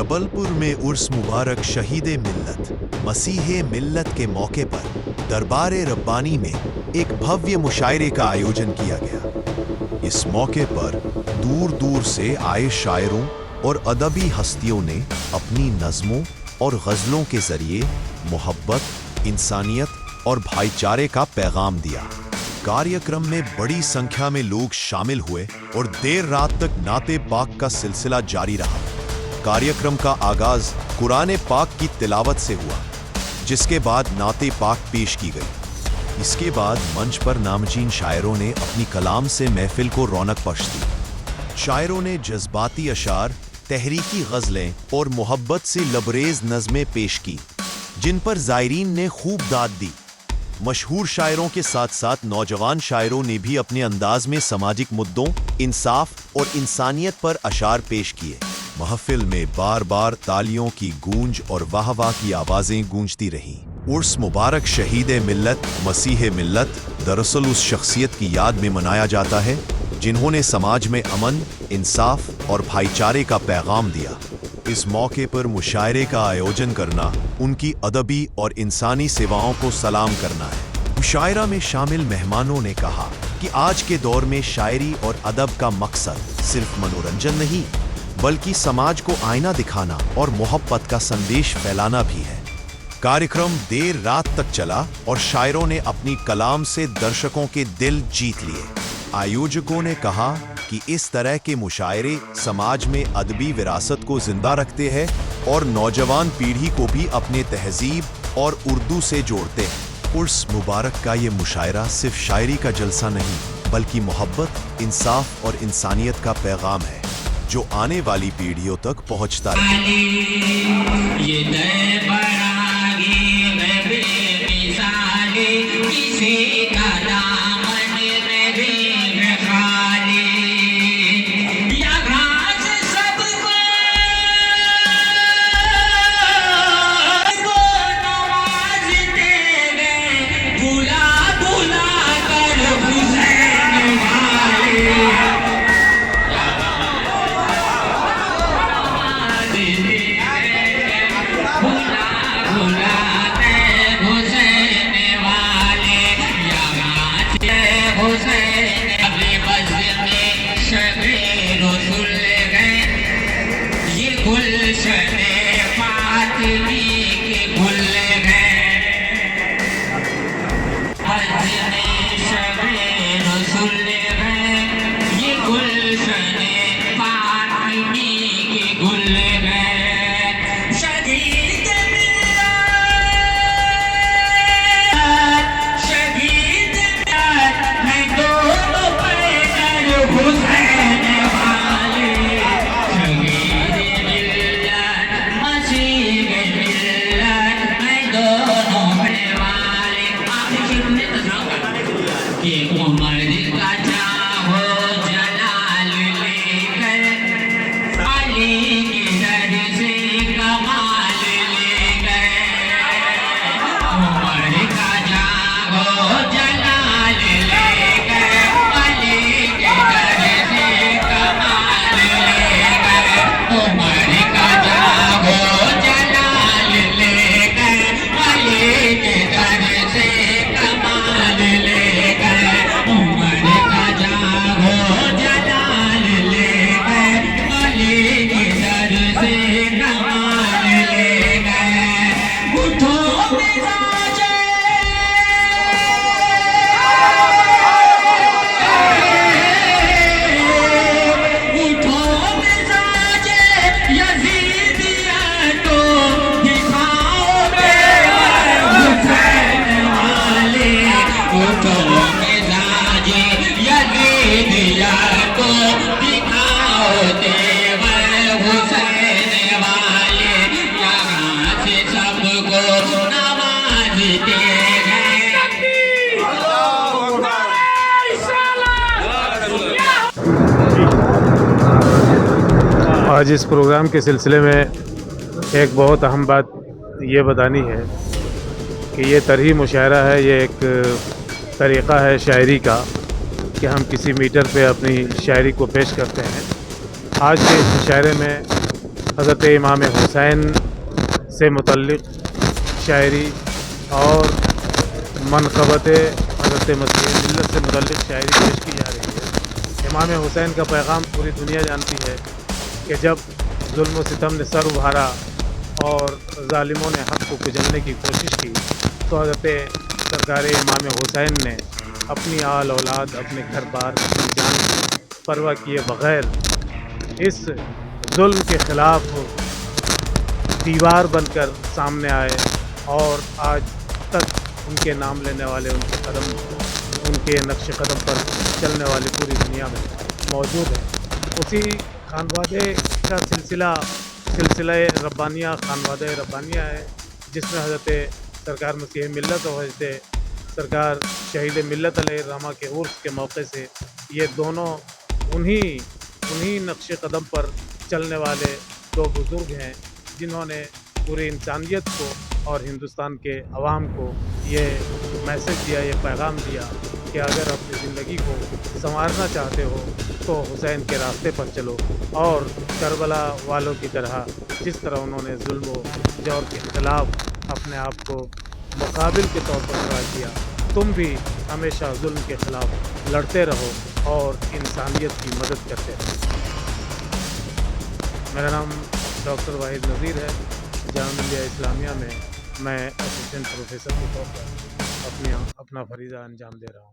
जबलपुर में उर्स मुबारक शहीद मिल्लत मसीह मिल्लत के मौके पर दरबार रब्बानी में एक भव्य मुशायरे का आयोजन किया गया। इस मौके पर दूर दूर से आए शायरों और अदबी हस्तियों ने अपनी नज़मों और गज़लों के ज़रिए मोहब्बत, इंसानियत और भाईचारे का पैगाम दिया। कार्यक्रम में बड़ी संख्या में लोग शामिल हुए और देर रात तक नाते पाक का सिलसिला जारी रहा। कार्यक्रम का आगाज कुरान पाक की तिलावत से हुआ, जिसके बाद नाते पाक पेश की गई। इसके बाद मंच पर नामचीन शायरों ने अपनी कलाम से महफिल को रौनक बख्श दी। शायरों ने जज्बाती अशार, तहरीकी गज़लें और मोहब्बत से लबरेज नज़में पेश की, जिन पर ज़ायरीन ने खूब दाद दी। मशहूर शायरों के साथ साथ नौजवान शायरों ने भी अपने अंदाज में सामाजिक मुद्दों, इंसाफ और इंसानियत पर अशार पेश किए। महफिल में बार बार तालियों की गूंज और वाह वाह की आवाज़ें गूंजती रहीं। उर्स मुबारक शहीद मिल्लत मसीह मिल्लत दरअसल उस शख्सियत की याद में मनाया जाता है जिन्होंने समाज में अमन, इंसाफ और भाईचारे का पैगाम दिया। इस मौके पर मुशायरे का आयोजन करना उनकी अदबी और इंसानी सेवाओं को सलाम करना है। मुशायरा में शामिल मेहमानों ने कहा कि आज के दौर में शायरी और अदब का मकसद सिर्फ मनोरंजन नहीं, बल्कि समाज को आईना दिखाना और मोहब्बत का संदेश फैलाना भी है। कार्यक्रम देर रात तक चला और शायरों ने अपनी कलाम से दर्शकों के दिल जीत लिए। आयोजकों ने कहा कि इस तरह के मुशायरे समाज में अदबी विरासत को जिंदा रखते हैं और नौजवान पीढ़ी को भी अपने तहजीब और उर्दू से जोड़ते हैं। उर्स मुबारक का ये मुशायरा सिर्फ शायरी का जलसा नहीं, बल्कि मोहब्बत, इंसाफ और इंसानियत का पैगाम है जो आने वाली पीढ़ियों तक पहुंचता रहे। आज इस प्रोग्राम के सिलसिले में एक बहुत अहम बात ये बतानी है कि ये तरही मुशायरा है, ये एक तरीक़ा है शायरी का कि हम किसी मीटर पे अपनी शायरी को पेश करते हैं। आज के इस मुशायरे में حضرت امام حسین سے متعلق شاعری اور منقبت حضرت مسیح ملت سے متعلق شاعری پیش کی جا رہی ہے۔ امام حسین کا پیغام پوری دنیا جانتی ہے کہ جب ظلم و ستم نے سر ابھارا اور ظالموں نے حق کو کچلنے کی کوشش کی تو حضرت سرکار امام حسین نے اپنی آل اولاد، اپنے گھر بار، اپنی جان کی پرواہ کیے بغیر اس ظلم کے خلاف دیوار بن کر سامنے آئے اور آج تک ان کے نام لینے والے، ان کے نقش قدم پر چلنے والے پوری دنیا میں موجود ہیں۔ اسی خانوادے کا سلسلہ ربانیہ خانوادہ ربانیہ ہے، جس میں حضرت سرکار مسیح ملت اور حضرت سرکار شہید ملت علیہ الرحمہ کے عرس کے موقع سے یہ دونوں انہی نقش قدم پر چلنے والے دو بزرگ ہیں جنہوں نے پوری انسانیت کو اور ہندوستان کے عوام کو یہ میسج دیا، یہ پیغام دیا کہ اگر اپنی زندگی کو سنوارنا چاہتے ہو تو حسین کے راستے پر چلو، اور کربلا والوں کی طرح جس طرح انہوں نے ظلم و جور کے خلاف اپنے آپ کو مقابل کے طور پر کھڑا کیا، تم بھی ہمیشہ ظلم کے خلاف لڑتے رہو اور انسانیت کی مدد کرتے رہو۔ میرا نام ڈاکٹر واحد نذیر ہے۔ جامعہ ملیہ اسلامیہ میں میں اسسٹنٹ پروفیسر کے طور پر اپنا فریضہ انجام دے رہا ہوں۔